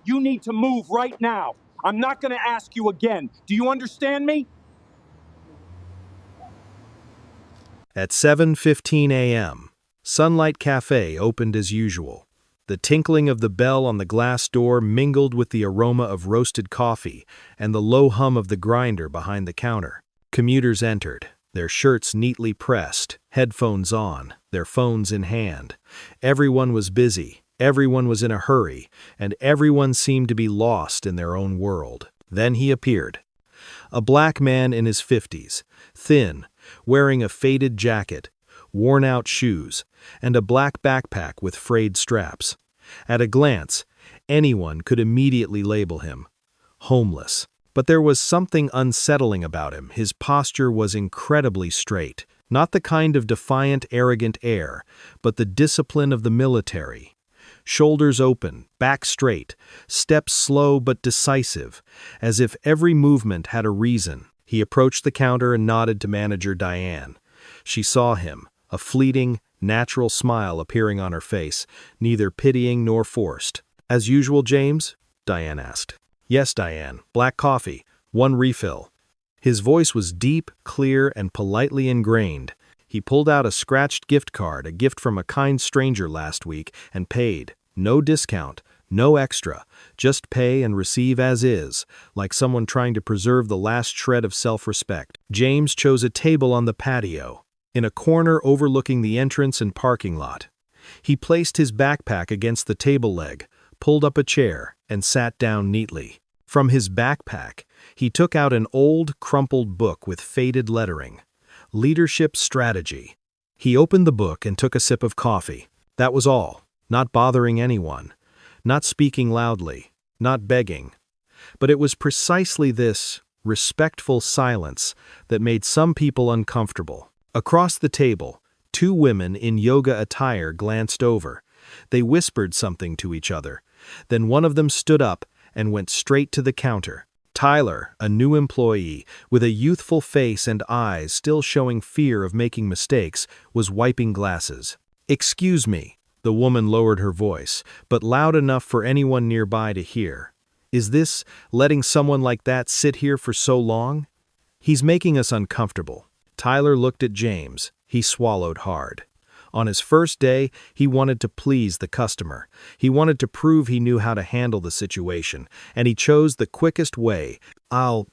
You need to move right now. I'm not going to ask you again. Do you understand me? At 7:15 a.m., Sunlight Cafe opened as usual. The tinkling of the bell on the glass door mingled with the aroma of roasted coffee and the low hum of the grinder behind the counter. Commuters entered, their shirts neatly pressed, headphones on, their phones in hand. Everyone was busy, everyone was in a hurry, and everyone seemed to be lost in their own world. Then he appeared. A black man in his 50s, thin, wearing a faded jacket, worn-out shoes, and a black backpack with frayed straps. At a glance, anyone could immediately label him homeless. But there was something unsettling about him. His posture was incredibly straight, not the kind of defiant, arrogant air, but the discipline of the military. Shoulders open, back straight, steps slow but decisive, as if every movement had a reason. He approached the counter and nodded to manager Diane. She saw him, a fleeting, natural smile appearing on her face, neither pitying nor forced. "As usual, James?" Diane asked. "Yes, Diane. Black coffee. 1 refill." His voice was deep, clear, and politely ingrained. He pulled out a scratched gift card, a gift from a kind stranger last week, and paid. No discount, no extra, just pay and receive as is, like someone trying to preserve the last shred of self-respect. James chose a table on the patio, in a corner overlooking the entrance and parking lot. He placed his backpack against the table leg, pulled up a chair, and sat down neatly. From his backpack, he took out an old, crumpled book with faded lettering. Leadership Strategy. He opened the book and took a sip of coffee. That was all, not bothering anyone, not speaking loudly, not begging. But it was precisely this respectful silence that made some people uncomfortable. Across the table, 2 women in yoga attire glanced over. They whispered something to each other. Then one of them stood up and went straight to the counter. Tyler, a new employee, with a youthful face and eyes still showing fear of making mistakes, was wiping glasses. "Excuse me," the woman lowered her voice, but loud enough for anyone nearby to hear. "Is this letting someone like that sit here for so long? He's making us uncomfortable." Tyler looked at James. He swallowed hard. On his first day, he wanted to please the customer. He wanted to prove he knew how to handle the situation, and he chose the quickest way. "I'll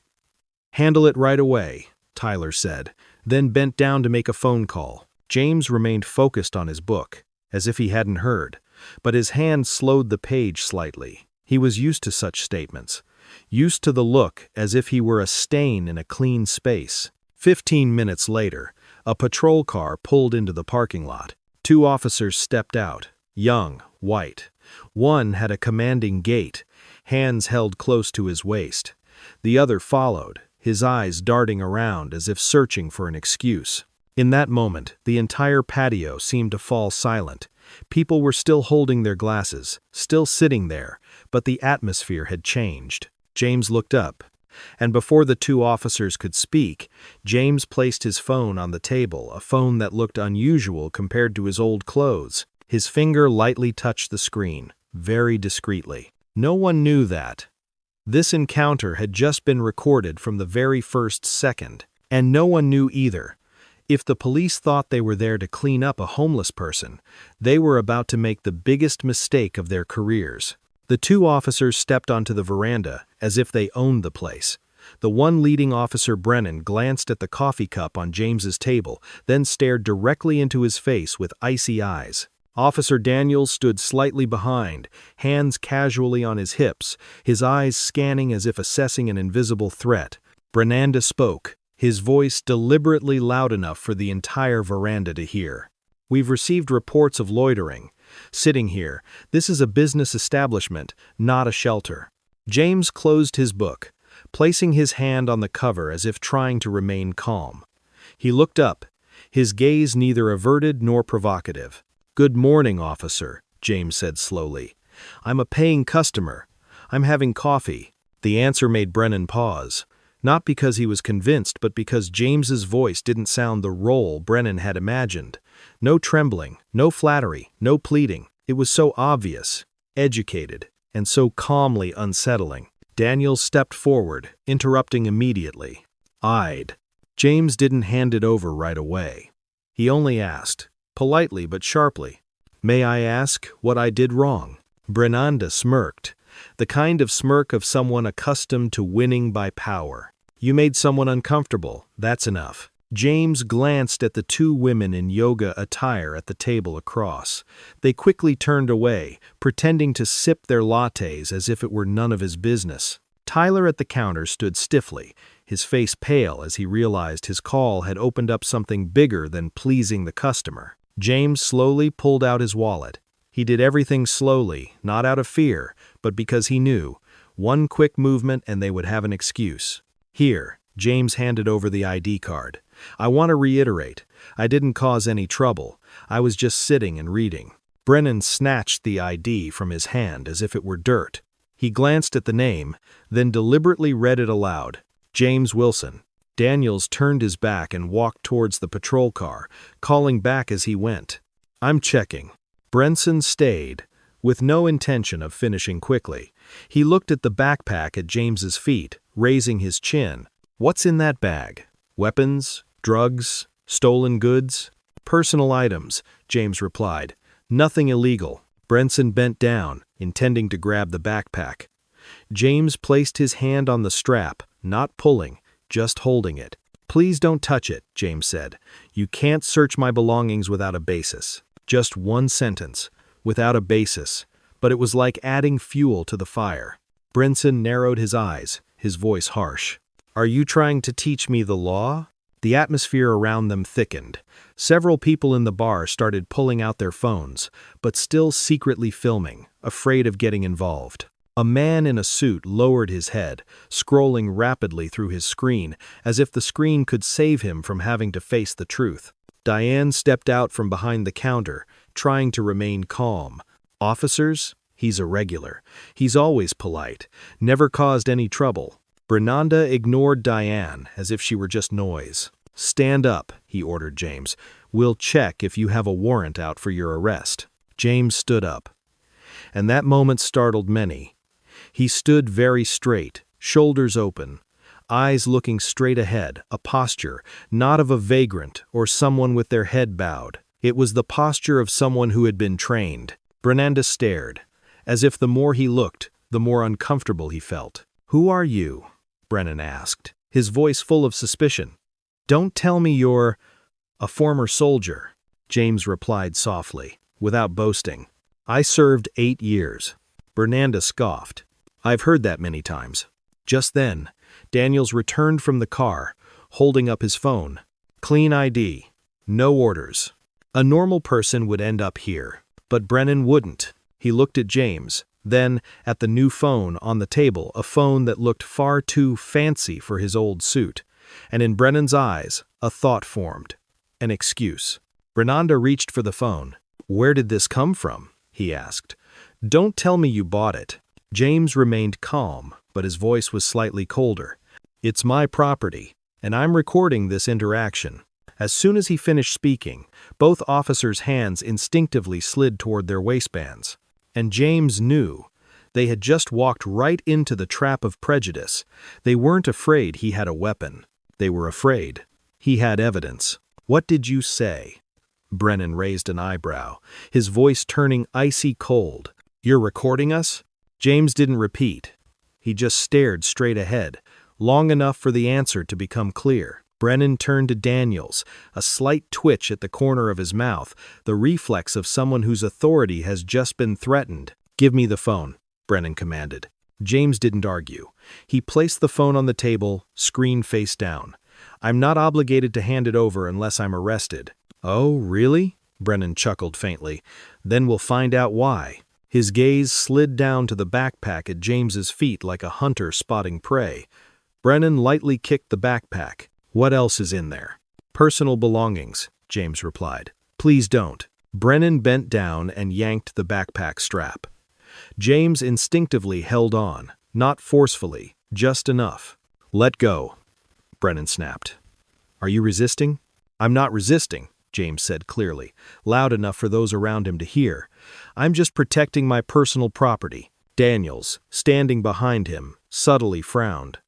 handle it right away," Tyler said, then bent down to make a phone call. James remained focused on his book, as if he hadn't heard, but his hand slowed the page slightly. He was used to such statements, used to the look as if he were a stain in a clean space. 15 minutes later, a patrol car pulled into the parking lot. 2 officers stepped out, young, white. One had a commanding gait, hands held close to his waist. The other followed, his eyes darting around as if searching for an excuse. In that moment, the entire patio seemed to fall silent. People were still holding their glasses, still sitting there, but the atmosphere had changed. James looked up. And before the 2 officers could speak, James placed his phone on the table, a phone that looked unusual compared to his old clothes. His finger lightly touched the screen, very discreetly. No one knew that. This encounter had just been recorded from the very first second, and no one knew either. If the police thought they were there to clean up a homeless person, they were about to make the biggest mistake of their careers. The 2 officers stepped onto the veranda as if they owned the place. The one leading officer, Brennan, glanced at the coffee cup on James's table, then stared directly into his face with icy eyes. Officer Daniels stood slightly behind, hands casually on his hips, his eyes scanning as if assessing an invisible threat. Brennan spoke, his voice deliberately loud enough for the entire veranda to hear. "We've received reports of loitering. Sitting here, this is a business establishment, not a shelter." James closed his book, placing his hand on the cover as if trying to remain calm. He looked up, his gaze neither averted nor provocative. "Good morning, officer," James said slowly. "I'm a paying customer. I'm having coffee." The answer made Brennan pause, not because he was convinced, but because James's voice didn't sound the role Brennan had imagined. No trembling, no flattery, no pleading. It was so obvious, educated, and so calmly unsettling. Daniels stepped forward, interrupting immediately. Eyed. James didn't hand it over right away. He only asked, politely but sharply, "May I ask what I did wrong?" Brenanda smirked, the kind of smirk of someone accustomed to winning by power. "You made someone uncomfortable, that's enough." James glanced at the two women in yoga attire at the table across. They quickly turned away, pretending to sip their lattes as if it were none of his business. Tyler at the counter stood stiffly, his face pale as he realized his call had opened up something bigger than pleasing the customer. James slowly pulled out his wallet. He did everything slowly, not out of fear, but because he knew. One quick movement and they would have an excuse. "Here," James handed over the ID card. "I want to reiterate, I didn't cause any trouble. I was just sitting and reading." Brennan snatched the ID from his hand as if it were dirt. He glanced at the name, then deliberately read it aloud. James Wilson. Daniels turned his back and walked towards the patrol car, calling back as he went, "I'm checking." Brenson stayed, with no intention of finishing quickly. He looked at the backpack at James's feet, raising his chin. "What's in that bag? Weapons? Drugs? Stolen goods?" "Personal items," James replied. "Nothing illegal." Brenson bent down, intending to grab the backpack. James placed his hand on the strap, not pulling, just holding it. "Please don't touch it," James said. "You can't search my belongings without a basis." Just one sentence, without a basis, but it was like adding fuel to the fire. Brenson narrowed his eyes, his voice harsh. "Are you trying to teach me the law?" The atmosphere around them thickened. Several people in the bar started pulling out their phones, but still secretly filming, afraid of getting involved. A man in a suit lowered his head, scrolling rapidly through his screen, as if the screen could save him from having to face the truth. Diane stepped out from behind the counter, trying to remain calm. "Officers? He's a regular. He's always polite, never caused any trouble." Brenanda ignored Diane as if she were just noise. "Stand up," he ordered James. "We'll check if you have a warrant out for your arrest." James stood up. And that moment startled many. He stood very straight, shoulders open, eyes looking straight ahead, a posture, not of a vagrant or someone with their head bowed. It was the posture of someone who had been trained. Brenanda stared, as if the more he looked, the more uncomfortable he felt. "Who are you?" Brennan asked, his voice full of suspicion. "Don't tell me you're a former soldier," James replied softly, without boasting. "I served 8 years. Brenanda scoffed. "I've heard that many times." Just then, Daniels returned from the car, holding up his phone. "Clean ID. No orders." A normal person would end up here, but Brennan wouldn't. He looked at James, then at the new phone on the table, a phone that looked far too fancy for his old suit. And in Brennan's eyes, a thought formed. An excuse. Brenanda reached for the phone. "Where did this come from?" he asked. "Don't tell me you bought it." James remained calm, but his voice was slightly colder. "It's my property, and I'm recording this interaction." As soon as he finished speaking, both officers' hands instinctively slid toward their waistbands. And James knew. They had just walked right into the trap of prejudice. They weren't afraid he had a weapon. They were afraid he had evidence. "What did you say?" Brennan raised an eyebrow, his voice turning icy cold. "You're recording us?" James didn't repeat. He just stared straight ahead, long enough for the answer to become clear. Brennan turned to Daniels, a slight twitch at the corner of his mouth, the reflex of someone whose authority has just been threatened. "Give me the phone," Brennan commanded. James didn't argue. He placed the phone on the table, screen face down. "I'm not obligated to hand it over unless I'm arrested." "Oh, really?" Brennan chuckled faintly. "Then we'll find out why." His gaze slid down to the backpack at James's feet like a hunter spotting prey. Brennan lightly kicked the backpack. "What else is in there?" "Personal belongings," James replied. "Please don't." Brennan bent down and yanked the backpack strap. James instinctively held on, not forcefully, just enough. "Let go," Brennan snapped. "Are you resisting?" "I'm not resisting," James said clearly, loud enough for those around him to hear. "I'm just protecting my personal property." Daniels, standing behind him, subtly frowned.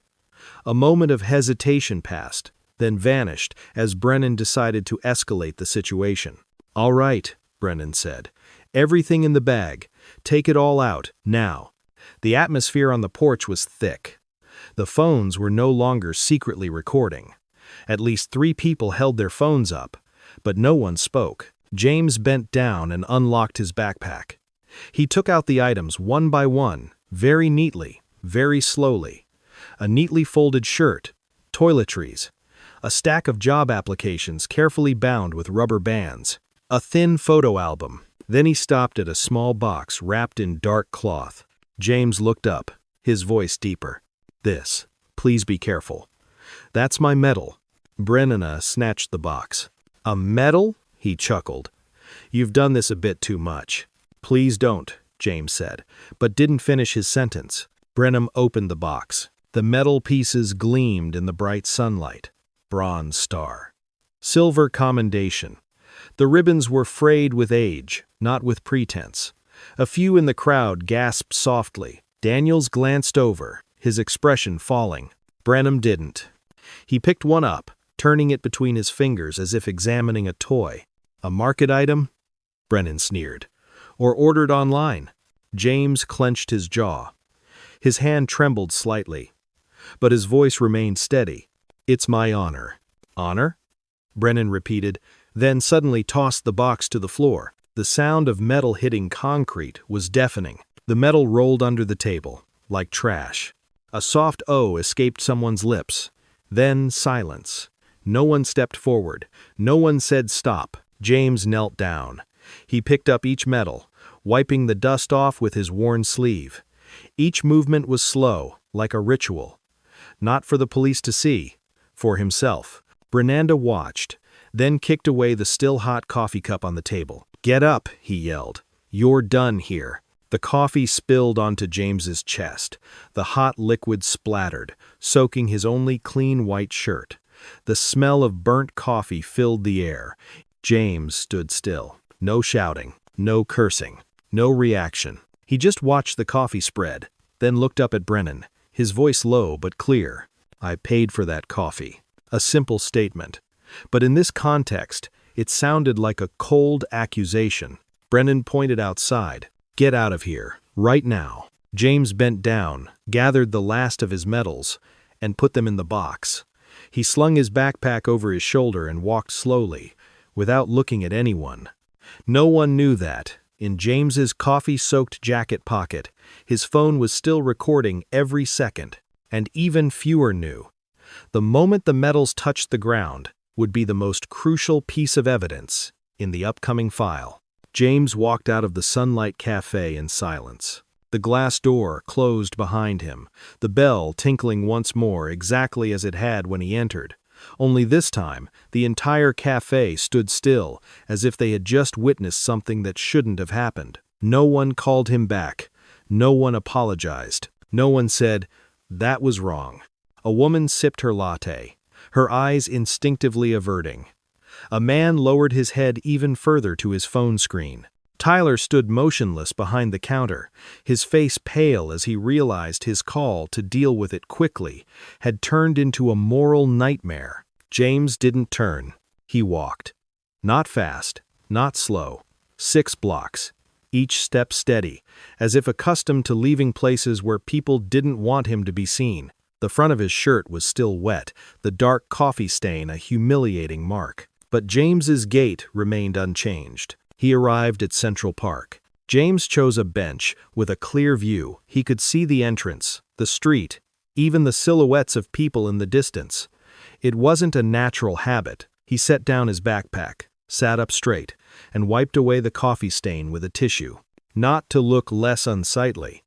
A moment of hesitation passed, then vanished as Brennan decided to escalate the situation. "All right," Brennan said. "Everything in the bag. Take it all out, now." The atmosphere on the porch was thick. The phones were no longer secretly recording. At least 3 people held their phones up, but no one spoke. James bent down and unlocked his backpack. He took out the items one by one, very neatly, very slowly. A neatly folded shirt, toiletries, a stack of job applications carefully bound with rubber bands, a thin photo album. Then he stopped at a small box wrapped in dark cloth. James looked up, his voice deeper. "This. Please be careful." "That's my medal." Brennan snatched the box. "A medal?" he chuckled. "You've done this a bit too much." "Please don't," James said, but didn't finish his sentence. Brennan opened the box. The metal pieces gleamed in the bright sunlight. Bronze star. Silver commendation. The ribbons were frayed with age, not with pretense. A few in the crowd gasped softly. Daniels glanced over, his expression falling. Brennan didn't. He picked one up, turning it between his fingers as if examining a toy. "A market item?" Brennan sneered. "Or ordered online?" James clenched his jaw. His hand trembled slightly, but his voice remained steady. "It's my honor." "Honor?" Brennan repeated, then suddenly tossed the box to the floor. The sound of metal hitting concrete was deafening. The metal rolled under the table, like trash. A soft "oh" escaped someone's lips. Then silence. No one stepped forward. No one said stop. James knelt down. He picked up each metal, wiping the dust off with his worn sleeve. Each movement was slow, like a ritual. Not for the police to see, for himself. Brennan watched, then kicked away the still-hot coffee cup on the table. "Get up," he yelled. "You're done here." The coffee spilled onto James's chest. The hot liquid splattered, soaking his only clean white shirt. The smell of burnt coffee filled the air. James stood still. No shouting, no cursing, no reaction. He just watched the coffee spread, then looked up at Brennan, his voice low but clear. "I paid for that coffee." A simple statement. But in this context, it sounded like a cold accusation. Brennan pointed outside. "Get out of here, right now." James bent down, gathered the last of his medals, and put them in the box. He slung his backpack over his shoulder and walked slowly, without looking at anyone. No one knew that, in James's coffee-soaked jacket pocket, his phone was still recording every second, and even fewer knew. The moment the medals touched the ground would be the most crucial piece of evidence in the upcoming file. James walked out of the Sunlight Cafe in silence. The glass door closed behind him, the bell tinkling once more exactly as it had when he entered. Only this time, the entire cafe stood still, as if they had just witnessed something that shouldn't have happened. No one called him back. No one apologized. No one said, "That was wrong." A woman sipped her latte, her eyes instinctively averting. A man lowered his head even further to his phone screen. Tyler stood motionless behind the counter, his face pale as he realized his call to deal with it quickly had turned into a moral nightmare. James didn't turn. He walked. Not fast, not slow. 6 blocks, each step steady, as if accustomed to leaving places where people didn't want him to be seen. The front of his shirt was still wet, the dark coffee stain a humiliating mark. But James's gait remained unchanged. He arrived at Central Park. James chose a bench with a clear view. He could see the entrance, the street, even the silhouettes of people in the distance. It wasn't a natural habit. He set down his backpack, sat up straight, and wiped away the coffee stain with a tissue. Not to look less unsightly,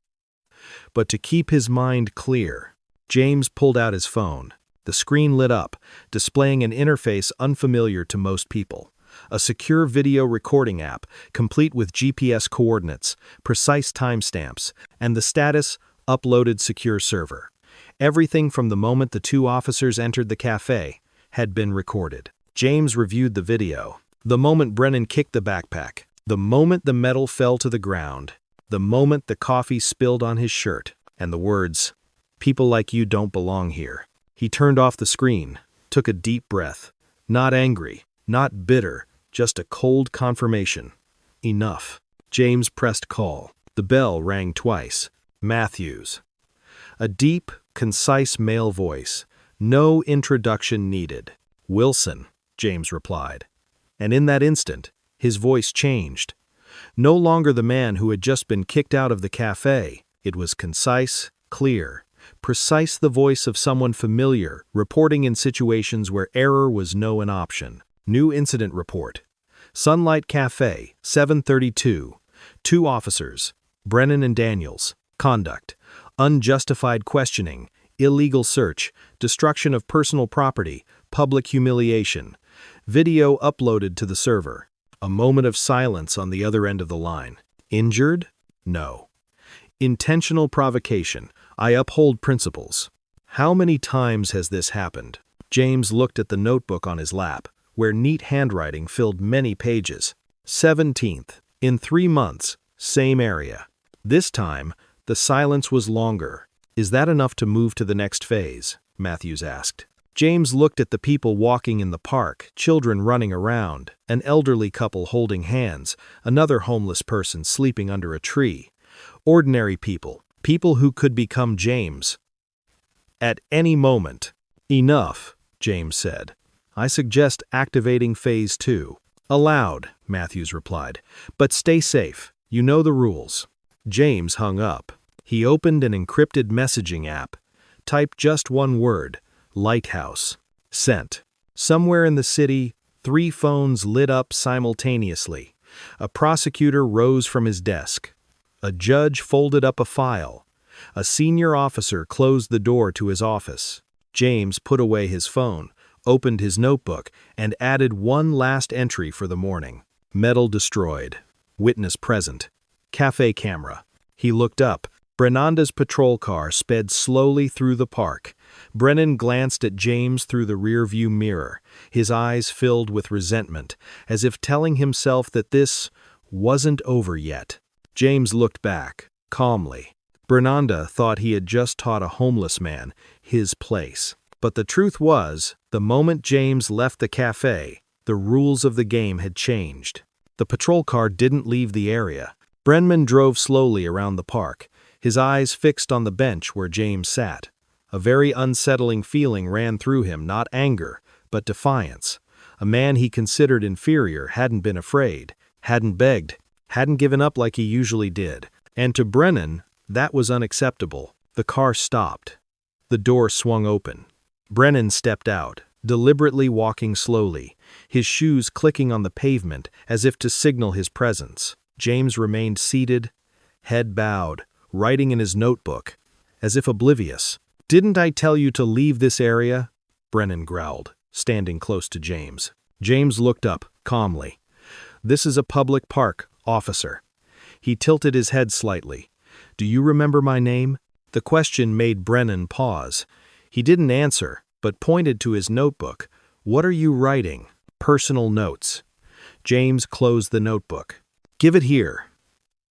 but to keep his mind clear. James pulled out his phone. The screen lit up, displaying an interface unfamiliar to most people. A secure video recording app, complete with GPS coordinates, precise timestamps, and the status, uploaded secure server. Everything from the moment the 2 officers entered the cafe had been recorded. James reviewed the video. The moment Brennan kicked the backpack. The moment the metal fell to the ground. The moment the coffee spilled on his shirt, and the words, "People like you don't belong here." He turned off the screen, took a deep breath. Not angry, not bitter, just a cold confirmation. Enough. James pressed call. The bell rang twice. Matthews. A deep, concise male voice. No introduction needed. "Wilson," James replied. And in that instant, his voice changed. No longer the man who had just been kicked out of the cafe. It was concise, clear, precise, the voice of someone familiar, reporting in situations where error was no an option. New incident report. Sunlight Cafe, 7:32. 2 officers, Brennan and Daniels. Conduct. Unjustified questioning. Illegal search. Destruction of personal property. Public humiliation. Video uploaded to the server. A moment of silence on the other end of the line. Injured? No. Intentional provocation. I uphold principles. How many times has this happened? James looked at the notebook on his lap, where neat handwriting filled many pages. 17th. In 3 months. Same area. This time, the silence was longer. Is that enough to move to the next phase? Matthews asked. James looked at the people walking in the park, children running around, an elderly couple holding hands, another homeless person sleeping under a tree. Ordinary people, people who could become James. At any moment. Enough, James said. I suggest activating Phase 2. Allowed, Matthews replied. But stay safe. You know the rules. James hung up. He opened an encrypted messaging app. Typed just one word. Lighthouse. Sent. Somewhere in the city, 3 phones lit up simultaneously. A prosecutor rose from his desk. A judge folded up a file. A senior officer closed the door to his office. James put away his phone, opened his notebook, and added one last entry for the morning. Medal destroyed. Witness present. Cafe camera. He looked up. Brenanda's patrol car sped slowly through the park. Brennan glanced at James through the rearview mirror, his eyes filled with resentment, as if telling himself that this wasn't over yet. James looked back, calmly. Brenanda thought he had just taught a homeless man his place. But the truth was, the moment James left the cafe, the rules of the game had changed. The patrol car didn't leave the area. Brennan drove slowly around the park, his eyes fixed on the bench where James sat. A very unsettling feeling ran through him, not anger, but defiance. A man he considered inferior hadn't been afraid, hadn't begged, hadn't given up like he usually did. And to Brennan, that was unacceptable. The car stopped. The door swung open. Brennan stepped out, deliberately walking slowly, his shoes clicking on the pavement as if to signal his presence. James remained seated, head bowed, writing in his notebook, as if oblivious. "Didn't I tell you to leave this area?" Brennan growled, standing close to James. James looked up, calmly. "This is a public park, officer." He tilted his head slightly. "Do you remember my name?" The question made Brennan pause. He didn't answer, but pointed to his notebook. "What are you writing?" "Personal notes." James closed the notebook. "Give it here."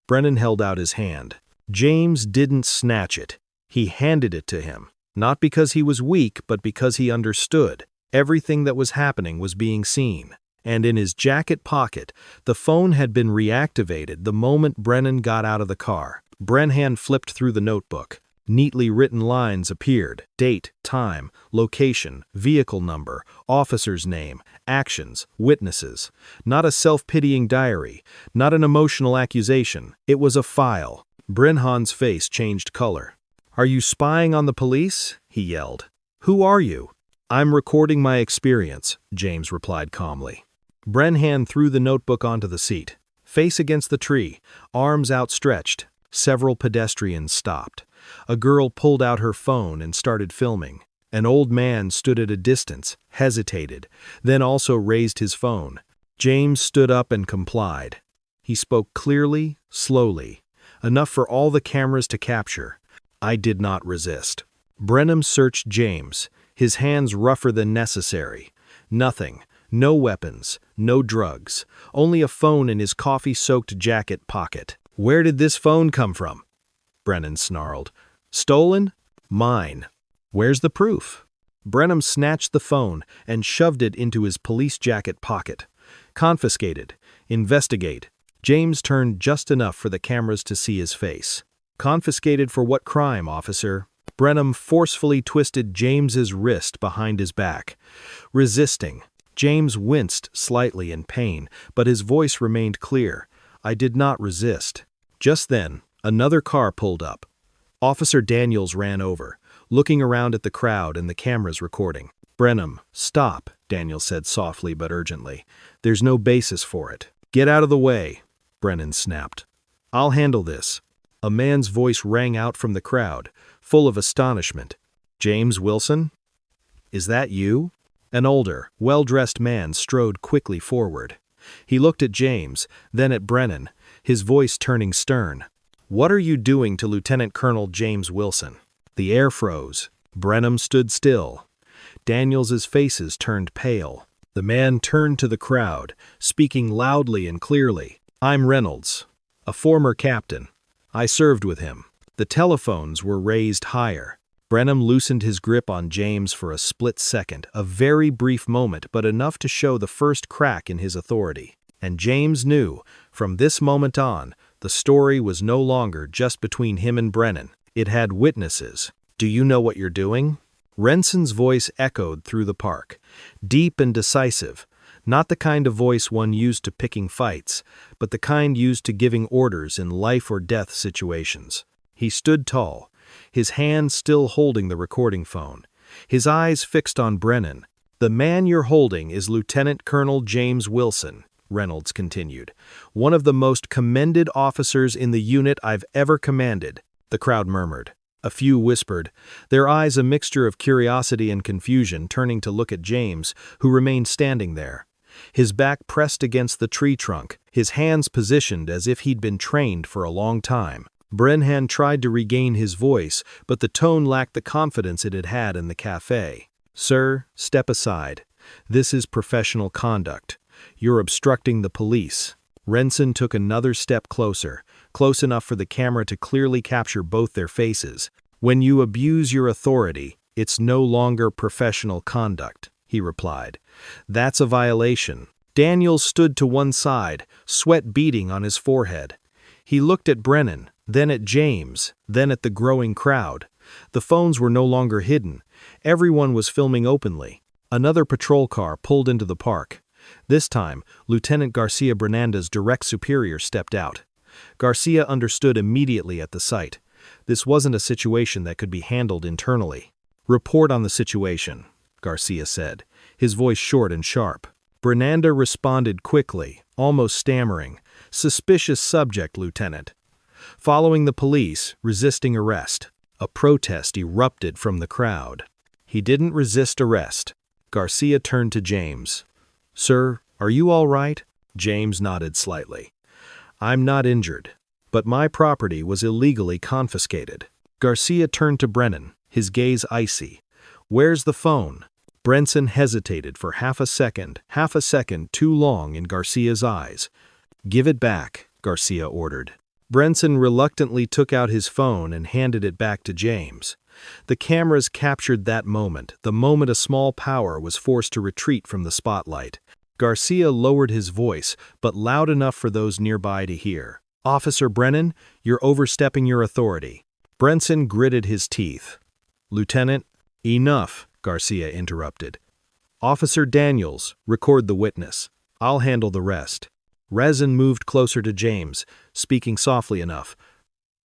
Brennan held out his hand. James didn't snatch it. He handed it to him, not because he was weak, but because he understood. Everything that was happening was being seen. And in his jacket pocket, the phone had been reactivated the moment Brennan got out of the car. Brennan flipped through the notebook. Neatly written lines appeared. Date, time, location, vehicle number, officer's name, actions, witnesses. Not a self-pitying diary, not an emotional accusation. It was a file. Brennan's face changed color. "Are you spying on the police?" he yelled. "Who are you?" "I'm recording my experience," James replied calmly. Brennan threw the notebook onto the seat. Face against the tree, arms outstretched. Several pedestrians stopped. A girl pulled out her phone and started filming. An old man stood at a distance, hesitated, then also raised his phone. James stood up and complied. He spoke clearly, slowly, enough for all the cameras to capture. I did not resist. Brennan searched James, his hands rougher than necessary. Nothing, no weapons, no drugs, only a phone in his coffee-soaked jacket pocket. Where did this phone come from? Brennan snarled. Stolen? Mine. Where's the proof? Brennan snatched the phone and shoved it into his police jacket pocket. Confiscated. Investigate. James turned just enough for the cameras to see his face. Confiscated for what crime, officer? Brennan forcefully twisted James's wrist behind his back. Resisting. James winced slightly in pain, but his voice remained clear. I did not resist. Just then, another car pulled up. Officer Daniels ran over, looking around at the crowd and the cameras recording. Brennan, stop, Daniels said softly but urgently. There's no basis for it. Get out of the way, Brennan snapped. I'll handle this. A man's voice rang out from the crowd, full of astonishment. James Wilson? Is that you? An older, well-dressed man strode quickly forward. He looked at James, then at Brennan, his voice turning stern. What are you doing to Lieutenant Colonel James Wilson? The air froze. Brennan stood still. Daniels's faces turned pale. The man turned to the crowd, speaking loudly and clearly. I'm Reynolds, a former captain. I served with him. The telephones were raised higher. Brennan loosened his grip on James for a split second, a very brief moment, but enough to show the first crack in his authority. And James knew, from this moment on, the story was no longer just between him and Brennan. It had witnesses. Do you know what you're doing? Renson's voice echoed through the park, deep and decisive, not the kind of voice one used to picking fights, but the kind used to giving orders in life-or-death situations. He stood tall, his hand still holding the recording phone, his eyes fixed on Brennan. The man you're holding is Lieutenant Colonel James Wilson, Reynolds continued, one of the most commended officers in the unit I've ever commanded. The crowd murmured. A few whispered, their eyes a mixture of curiosity and confusion, turning to look at James, who remained standing there. His back pressed against the tree trunk, his hands positioned as if he'd been trained for a long time. Brennan tried to regain his voice, but the tone lacked the confidence it had had in the cafe. Sir, step aside. This is professional conduct. You're obstructing the police. Renson took another step closer, close enough for the camera to clearly capture both their faces. When you abuse your authority, it's no longer professional conduct, he replied. That's a violation. Daniels stood to one side, sweat beading on his forehead. He looked at Brennan, then at James, then at the growing crowd. The phones were no longer hidden. Everyone was filming openly. Another patrol car pulled into the park. This time, Lieutenant Garcia Bernanda's direct superior stepped out. Garcia understood immediately at the sight. This wasn't a situation that could be handled internally. Report on the situation, Garcia said, his voice short and sharp. Bernanda responded quickly, almost stammering. Suspicious subject, Lieutenant. Following the police, resisting arrest. A protest erupted from the crowd. He didn't resist arrest. Garcia turned to James. Sir, are you all right? James nodded slightly. I'm not injured, but my property was illegally confiscated. Garcia turned to Brennan, his gaze icy. Where's the phone? Brenson hesitated for half a second too long in Garcia's eyes. Give it back, Garcia ordered. Brenson reluctantly took out his phone and handed it back to James. The cameras captured that moment, the moment a small power was forced to retreat from the spotlight. Garcia lowered his voice, but loud enough for those nearby to hear. Officer Brennan, you're overstepping your authority. Brenson gritted his teeth. Lieutenant, enough, Garcia interrupted. Officer Daniels, record the witness. I'll handle the rest. Rezin moved closer to James, speaking softly enough.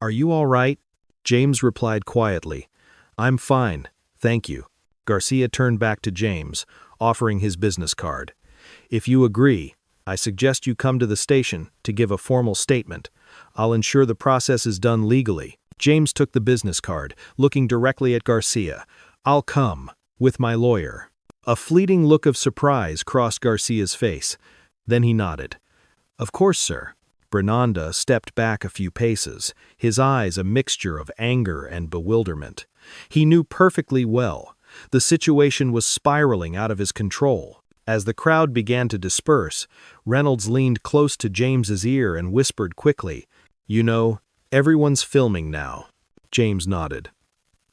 Are you all right? James replied quietly. I'm fine, thank you. Garcia turned back to James, offering his business card. If you agree, I suggest you come to the station to give a formal statement. I'll ensure the process is done legally. James took the business card, looking directly at Garcia. I'll come, with my lawyer. A fleeting look of surprise crossed Garcia's face. Then he nodded. Of course, sir. Bernanda stepped back a few paces, his eyes a mixture of anger and bewilderment. He knew perfectly well. The situation was spiraling out of his control. As the crowd began to disperse, Reynolds leaned close to James's ear and whispered quickly, You know, everyone's filming now. James nodded.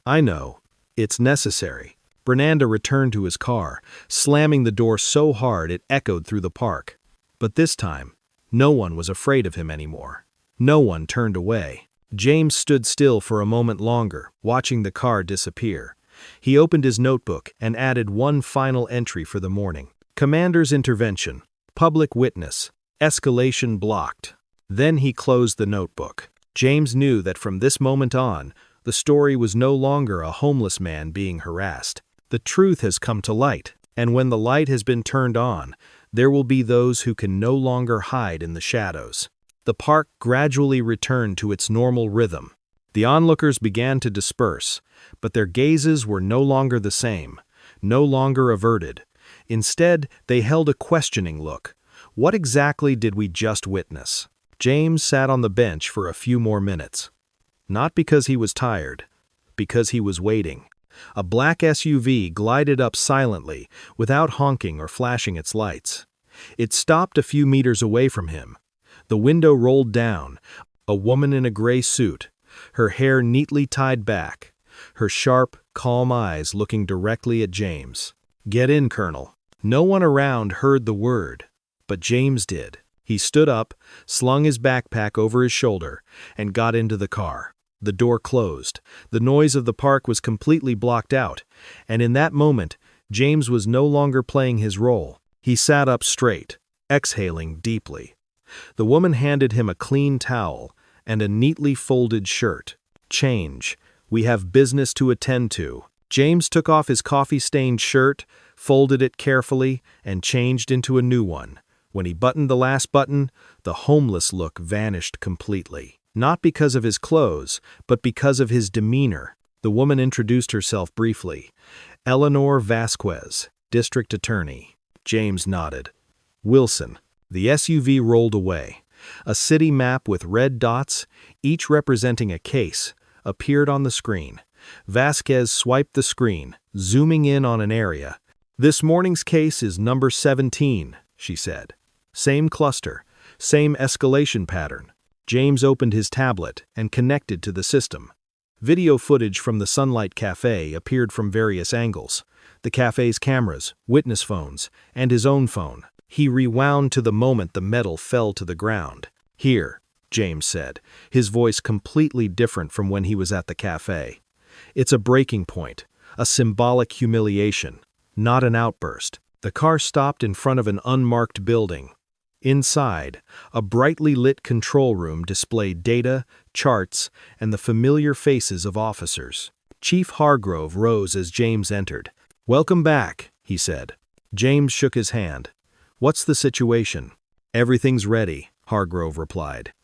I know. It's necessary. Bernanda returned to his car, slamming the door so hard it echoed through the park. But this time, no one was afraid of him anymore. No one turned away. James stood still for a moment longer, watching the car disappear. He opened his notebook and added one final entry for the morning. Commander's intervention. Public witness. Escalation blocked. Then he closed the notebook. James knew that from this moment on, the story was no longer a homeless man being harassed. The truth has come to light, and when the light has been turned on, there will be those who can no longer hide in the shadows. The park gradually returned to its normal rhythm. The onlookers began to disperse, but their gazes were no longer the same, no longer averted. Instead, they held a questioning look. What exactly did we just witness? James sat on the bench for a few more minutes. Not because he was tired, because he was waiting. A black SUV glided up silently, without honking or flashing its lights. It stopped a few meters away from him. The window rolled down. A woman in a gray suit, her hair neatly tied back, her sharp, calm eyes looking directly at James. "Get in, Colonel." No one around heard the word, but James did. He stood up, slung his backpack over his shoulder, and got into the car. The door closed. The noise of the park was completely blocked out, and in that moment, James was no longer playing his role. He sat up straight, exhaling deeply. The woman handed him a clean towel and a neatly folded shirt. "Change. We have business to attend to." James took off his coffee-stained shirt, folded it carefully, and changed into a new one. When he buttoned the last button, the homeless look vanished completely. Not because of his clothes, but because of his demeanor. The woman introduced herself briefly. Eleanor Vasquez, District Attorney. James nodded. "Wilson." The SUV rolled away. A city map with red dots, each representing a case, appeared on the screen. Vasquez swiped the screen, zooming in on an area. "This morning's case is number 17, she said. Same cluster, same escalation pattern. James opened his tablet and connected to the system. Video footage from the Sunlight Cafe appeared from various angles. The cafe's cameras, witness phones, and his own phone. He rewound to the moment the metal fell to the ground. "Here," James said, his voice completely different from when he was at the cafe. "It's a breaking point, a symbolic humiliation, not an outburst." The car stopped in front of an unmarked building. Inside, a brightly lit control room displayed data, charts, and the familiar faces of officers. Chief Hargrove rose as James entered. "Welcome back," he said. James shook his hand. "What's the situation?" "Everything's ready," Hargrove replied.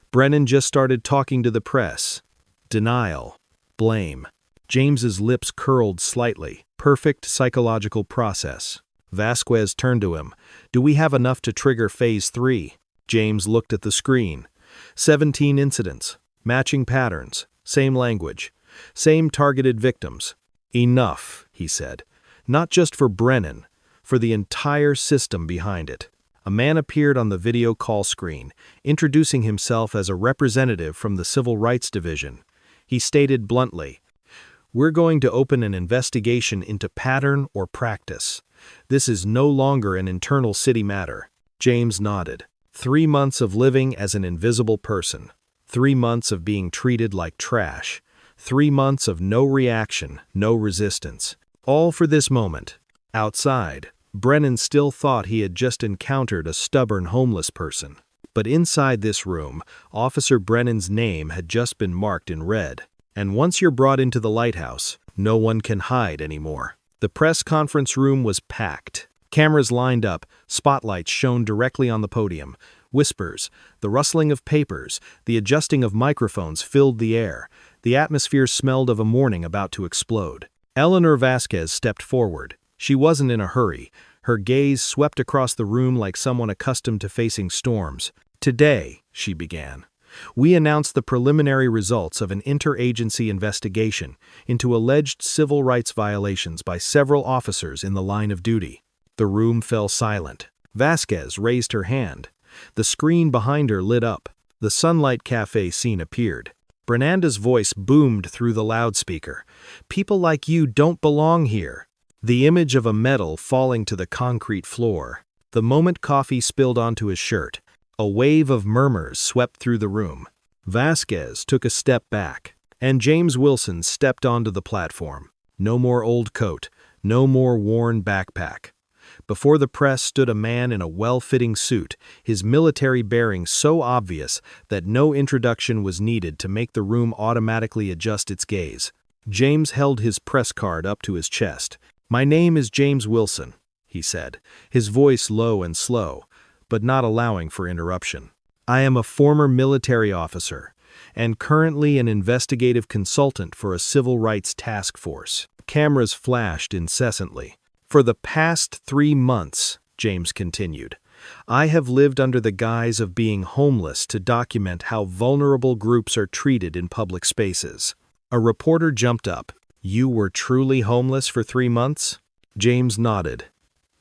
"Brennan just started talking to the press. Denial. Blame." James's lips curled slightly. Perfect psychological process. Vasquez turned to him. "Do we have enough to trigger Phase 3? James looked at the screen. 17 incidents. Matching patterns. Same language. Same targeted victims. "Enough," he said. "Not just for Brennan, for the entire system behind it." A man appeared on the video call screen, introducing himself as a representative from the Civil Rights Division. He stated bluntly, "We're going to open an investigation into pattern or practice. This is no longer an internal city matter." James nodded. 3 months of living as an invisible person. 3 months of being treated like trash. 3 months of no reaction, no resistance. All for this moment. Outside, Brennan still thought he had just encountered a stubborn homeless person. But inside this room, Officer Brennan's name had just been marked in red. And once you're brought into the lighthouse, no one can hide anymore. The press conference room was packed. Cameras lined up, spotlights shone directly on the podium. Whispers, the rustling of papers, the adjusting of microphones filled the air. The atmosphere smelled of a morning about to explode. Eleanor Vasquez stepped forward. She wasn't in a hurry. Her gaze swept across the room like someone accustomed to facing storms. "Today," she began, "we announced the preliminary results of an interagency investigation into alleged civil rights violations by several officers in the line of duty." The room fell silent. Vasquez raised her hand. The screen behind her lit up. The Sunlight Cafe scene appeared. Brenanda's voice boomed through the loudspeaker. "People like you don't belong here." The image of a medal falling to the concrete floor. The moment coffee spilled onto his shirt, a wave of murmurs swept through the room. Vasquez took a step back, and James Wilson stepped onto the platform. No more old coat, no more worn backpack. Before the press stood a man in a well-fitting suit, his military bearings so obvious that no introduction was needed to make the room automatically adjust its gaze. James held his press card up to his chest. "My name is James Wilson," he said, his voice low and slow, but not allowing for interruption. "I am a former military officer, and currently an investigative consultant for a civil rights task force." Cameras flashed incessantly. "For the past 3 months," James continued, "I have lived under the guise of being homeless to document how vulnerable groups are treated in public spaces." A reporter jumped up. "You were truly homeless for 3 months?" James nodded.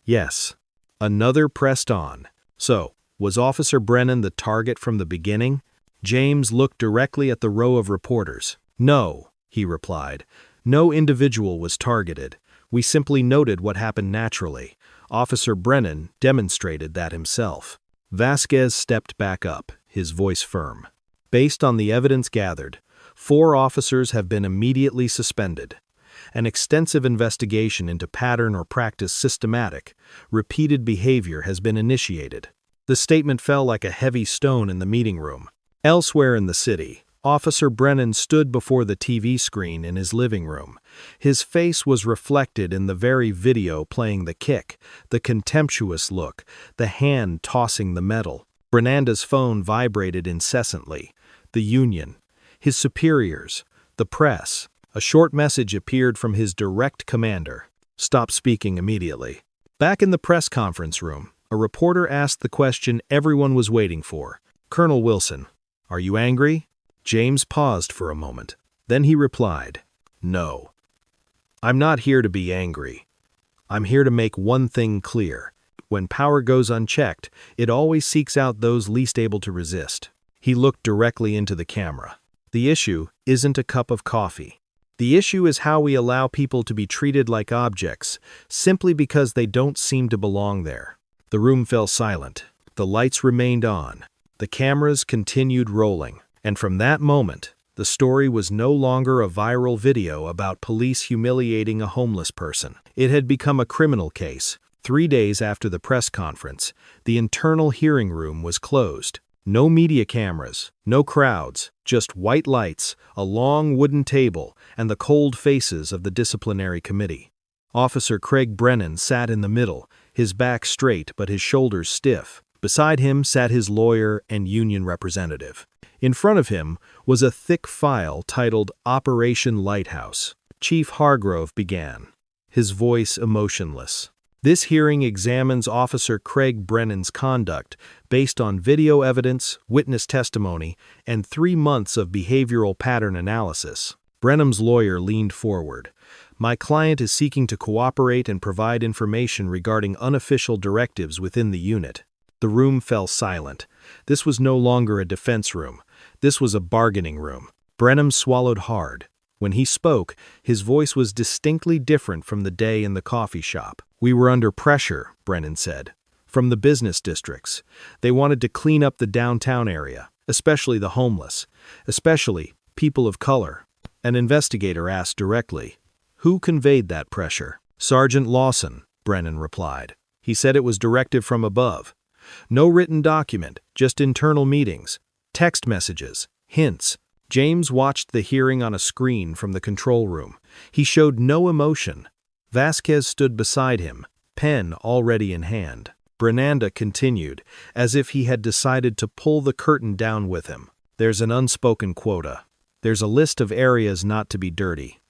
"Yes." Another pressed on. "So, was Officer Brennan the target from the beginning?" James looked directly at the row of reporters. "No," he replied. "No individual was targeted. We simply noted what happened naturally. Officer Brennan demonstrated that himself." Vasquez stepped back up, his voice firm. "Based on the evidence gathered, 4 officers have been immediately suspended. An extensive investigation into pattern or practice systematic, repeated behavior has been initiated." The statement fell like a heavy stone in the meeting room. Elsewhere in the city, Officer Brennan stood before the TV screen in his living room. His face was reflected in the very video playing the kick, the contemptuous look, the hand tossing the medal. Brenanda's phone vibrated incessantly. The union, his superiors, the press. A short message appeared from his direct commander. "Stop speaking immediately." Back in the press conference room, a reporter asked the question everyone was waiting for. "Colonel Wilson, are you angry?" James paused for a moment. Then he replied, "No. I'm not here to be angry. I'm here to make one thing clear. When power goes unchecked, it always seeks out those least able to resist." He looked directly into the camera. "The issue isn't a cup of coffee. The issue is how we allow people to be treated like objects, simply because they don't seem to belong there." The room fell silent. The lights remained on. The cameras continued rolling. And from that moment, the story was no longer a viral video about police humiliating a homeless person. It had become a criminal case. 3 days after the press conference, the internal hearing room was closed. No media cameras, no crowds, just white lights, a long wooden table, and the cold faces of the disciplinary committee. Officer Craig Brennan sat in the middle, his back straight but his shoulders stiff. Beside him sat his lawyer and union representative. In front of him was a thick file titled Operation Lighthouse. Chief Hargrove began, his voice emotionless. "This hearing examines Officer Craig Brennan's conduct based on video evidence, witness testimony, and 3 months of behavioral pattern analysis." Brenham's lawyer leaned forward. "My client is seeking to cooperate and provide information regarding unofficial directives within the unit." The room fell silent. This was no longer a defense room. This was a bargaining room. Brenham swallowed hard. When he spoke, his voice was distinctly different from the day in the coffee shop. "We were under pressure," Brennan said, "from the business districts. They wanted to clean up the downtown area, especially the homeless, especially people of color." An investigator asked directly, "Who conveyed that pressure?" "Sergeant Lawson," Brennan replied. "He said it was directive from above. No written document, just internal meetings, text messages, hints." James watched the hearing on a screen from the control room. He showed no emotion. Vasquez stood beside him, pen already in hand. Brenanda continued, as if he had decided to pull the curtain down with him. "There's an unspoken quota. There's a list of areas not to be dirty.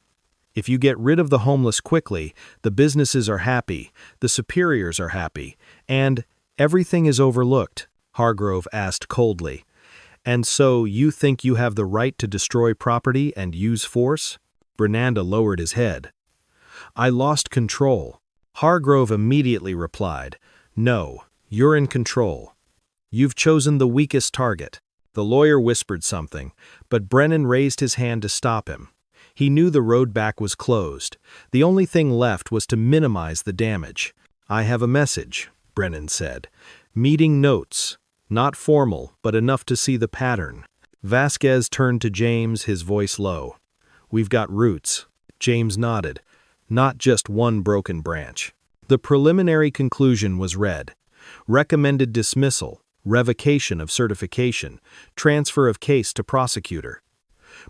If you get rid of the homeless quickly, the businesses are happy, the superiors are happy, and everything is overlooked," Hargrove asked coldly. "And so you think you have the right to destroy property and use force?" Brenanda lowered his head. "I lost control." Hargrove immediately replied, "No, you're in control. You've chosen the weakest target, The lawyer whispered something, but Brennan raised his hand to stop him. He knew the road back was closed. The only thing left was to minimize the damage. "I have a message," Brennan said. "Meeting notes. Not formal, but enough to see the pattern." Vasquez turned to James, his voice low. "We've got roots." James nodded. "Not just one broken branch." The preliminary conclusion was read. Recommended dismissal, revocation of certification, transfer of case to prosecutor.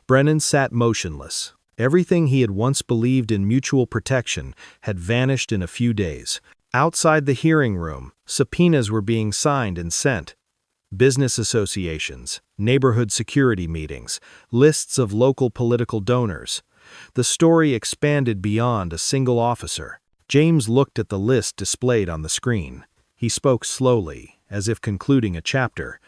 Brennan sat motionless. Everything he had once believed in mutual protection had vanished in a few days. Outside the hearing room, subpoenas were being signed and sent. Business associations, neighborhood security meetings, lists of local political donors. The story expanded beyond a single officer. James looked at the list displayed on the screen. He spoke slowly, as if concluding a chapter.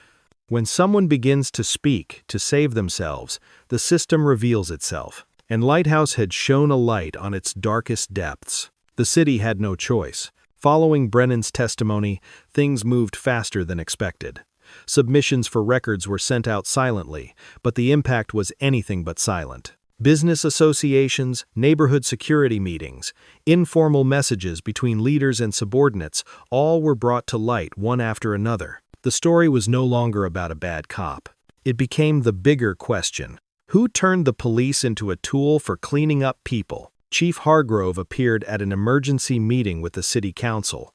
When someone begins to speak to save themselves, the system reveals itself. And Lighthouse had shone a light on its darkest depths. The city had no choice. Following Brennan's testimony, things moved faster than expected. Submissions for records were sent out silently, but the impact was anything but silent. Business associations, neighborhood security meetings, informal messages between leaders and subordinates, all were brought to light one after another. The story was no longer about a bad cop. It became the bigger question. Who turned the police into a tool for cleaning up people? Chief Hargrove appeared at an emergency meeting with the city council.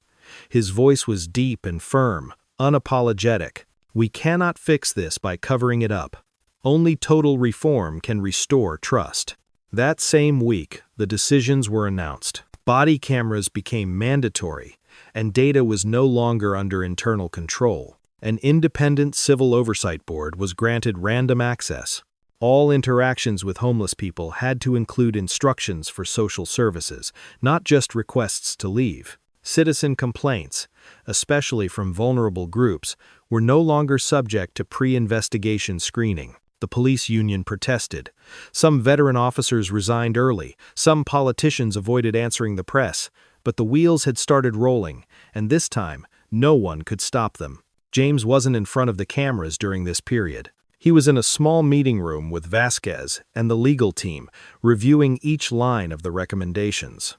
His voice was deep and firm, unapologetic. "We cannot fix this by covering it up. Only total reform can restore trust." That same week, the decisions were announced. Body cameras became mandatory, and data was no longer under internal control. An independent civil oversight board was granted random access. All interactions with homeless people had to include instructions for social services, not just requests to leave. Citizen complaints, especially from vulnerable groups, were no longer subject to pre-investigation screening. The police union protested. Some veteran officers resigned early. Some politicians avoided answering the press. But the wheels had started rolling, and this time, no one could stop them. James wasn't in front of the cameras during this period. He was in a small meeting room with Vasquez and the legal team, reviewing each line of the recommendations.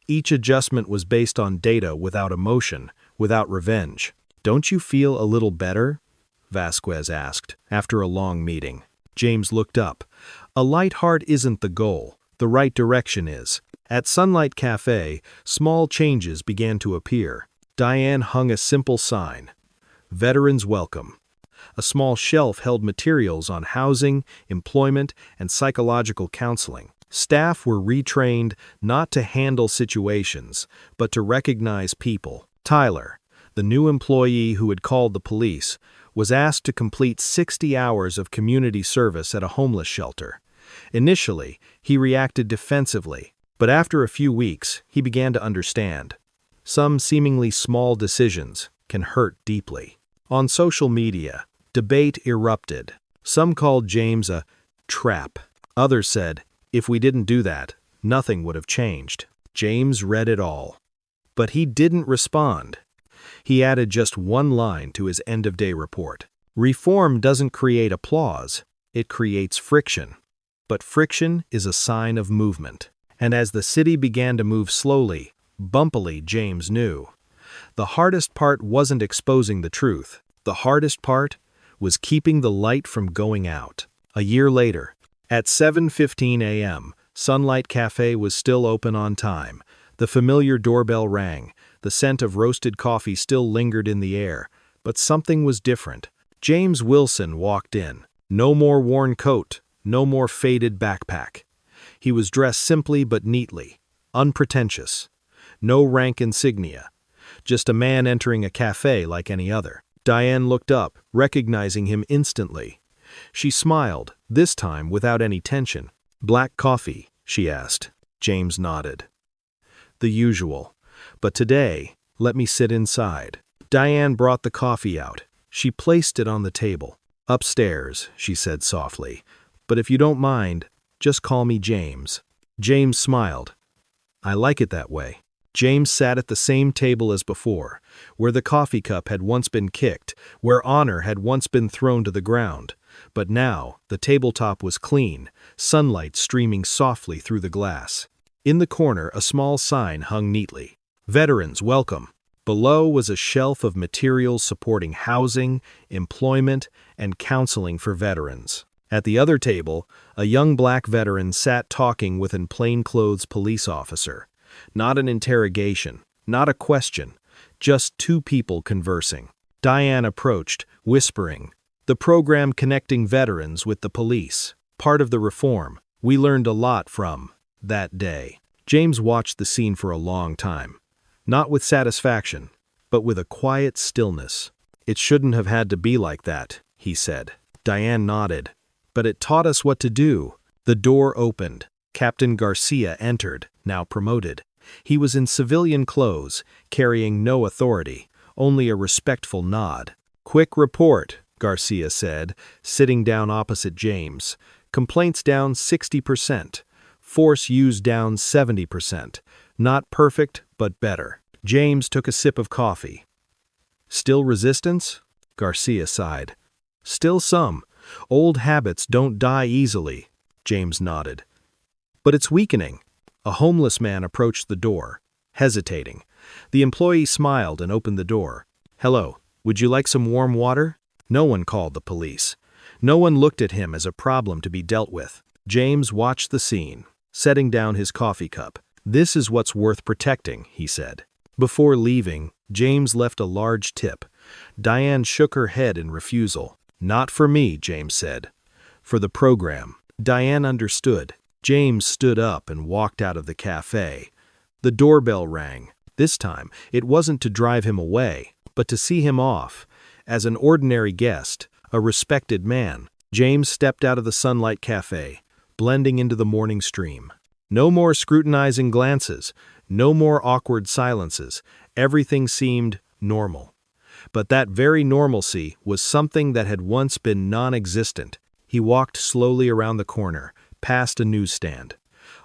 Each adjustment was based on data without emotion, without revenge. "Don't you feel a little better?" Vasquez asked, after a long meeting. James looked up. "A light heart isn't the goal. The right direction is." At Sunlight Cafe, small changes began to appear. Diane hung a simple sign. "Veterans Welcome." A small shelf held materials on housing, employment, and psychological counseling. Staff were retrained not to handle situations, but to recognize people. Tyler, the new employee who had called the police, was asked to complete 60 hours of community service at a homeless shelter. Initially, he reacted defensively, but after a few weeks, he began to understand. Some seemingly small decisions can hurt deeply. On social media, debate erupted. Some called James a trap. Others said, if we didn't do that, nothing would have changed. James read it all. But he didn't respond. He added just one line to his end-of-day report. "Reform doesn't create applause, it creates friction. But friction is a sign of movement." And as the city began to move slowly, bumpily, James knew. The hardest part wasn't exposing the truth. The hardest part was keeping the light from going out. A year later, at 7:15 a.m., Sunlight Cafe was still open on time. The familiar doorbell rang. The scent of roasted coffee still lingered in the air. But something was different. James Wilson walked in. No more worn coat, no more faded backpack. He was dressed simply but neatly, unpretentious. No rank insignia. Just a man entering a cafe like any other. Diane looked up, recognizing him instantly. She smiled, this time without any tension. "Black coffee?" she asked. James nodded. "The usual. But today, let me sit inside." Diane brought the coffee out. She placed it on the table. "Upstairs," she said softly. "But if you don't mind, just call me James." James smiled. "I like it that way." James sat at the same table as before, where the coffee cup had once been kicked, where honor had once been thrown to the ground. But now, the tabletop was clean, sunlight streaming softly through the glass. In the corner, a small sign hung neatly. "Veterans, welcome." Below was a shelf of materials supporting housing, employment, and counseling for veterans. At the other table, a young black veteran sat talking with a plainclothes police officer. Not an interrogation, not a question, just two people conversing. Diane approached, whispering, "The program connecting veterans with the police. Part of the reform. We learned a lot from that day." James watched the scene for a long time. Not with satisfaction, but with a quiet stillness. "It shouldn't have had to be like that," he said. Diane nodded. "But it taught us what to do." The door opened. Captain Garcia entered, now promoted. He was in civilian clothes, carrying no authority, only a respectful nod. "Quick report," Garcia said, sitting down opposite James. "Complaints down 60%. Force used down 70%. Not perfect, but better." James took a sip of coffee. "Still resistance?" Garcia sighed. "Still some. Old habits don't die easily." James nodded. "But it's weakening." A homeless man approached the door, hesitating. The employee smiled and opened the door. "Hello, would you like some warm water?" No one called the police. No one looked at him as a problem to be dealt with. James watched the scene, setting down his coffee cup. "This is what's worth protecting," he said. Before leaving, James left a large tip. Diane shook her head in refusal. "Not for me," James said. "For the program." Diane understood. James stood up and walked out of the cafe. The doorbell rang. This time, it wasn't to drive him away, but to see him off. As an ordinary guest, a respected man, James stepped out of the Sunlight Cafe, blending into the morning stream. No more scrutinizing glances, no more awkward silences. Everything seemed normal. But that very normalcy was something that had once been non-existent. He walked slowly around the corner, past a newsstand.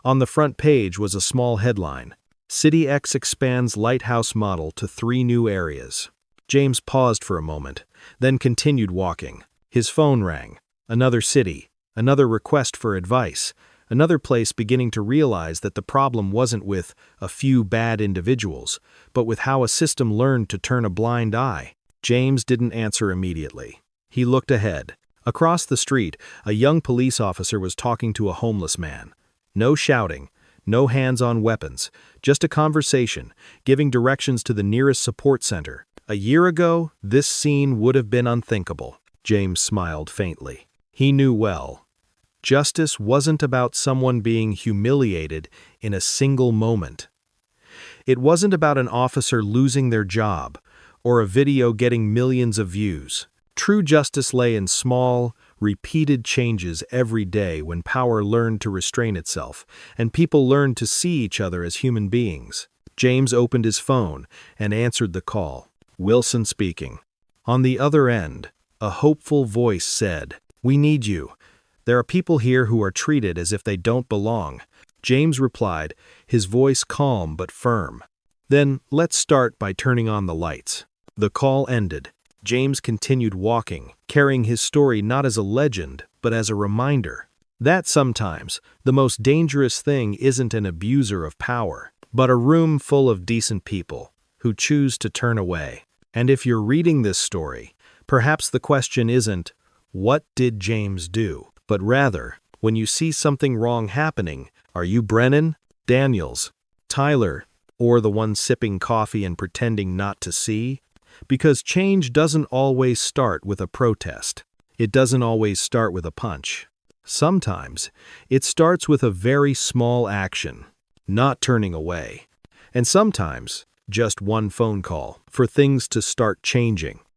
On the front page was a small headline: "City X expands lighthouse model to 3 new areas." James paused for a moment, then continued walking. His phone rang. Another city, another request for advice, another place beginning to realize that the problem wasn't with a few bad individuals, but with how a system learned to turn a blind eye. James didn't answer immediately. He looked ahead. Across the street, a young police officer was talking to a homeless man. No shouting, no hands on weapons, just a conversation, giving directions to the nearest support center. A year ago, this scene would have been unthinkable. James smiled faintly. He knew well. Justice wasn't about someone being humiliated in a single moment. It wasn't about an officer losing their job, or a video getting millions of views. True justice lay in small, repeated changes every day when power learned to restrain itself, and people learned to see each other as human beings. James opened his phone and answered the call. Wilson speaking. On the other end, a hopeful voice said, "We need you. There are people here who are treated as if they don't belong." James replied, his voice calm but firm. "Then let's start by turning on the lights." The call ended. James continued walking, carrying his story not as a legend, but as a reminder. That sometimes, the most dangerous thing isn't an abuser of power, but a room full of decent people who choose to turn away. And if you're reading this story, perhaps the question isn't, what did James do? But rather, when you see something wrong happening, are you Brennan, Daniels, Tyler, or the one sipping coffee and pretending not to see? Because change doesn't always start with a protest. It doesn't always start with a punch. Sometimes, it starts with a very small action, not turning away. And sometimes, just one phone call for things to start changing.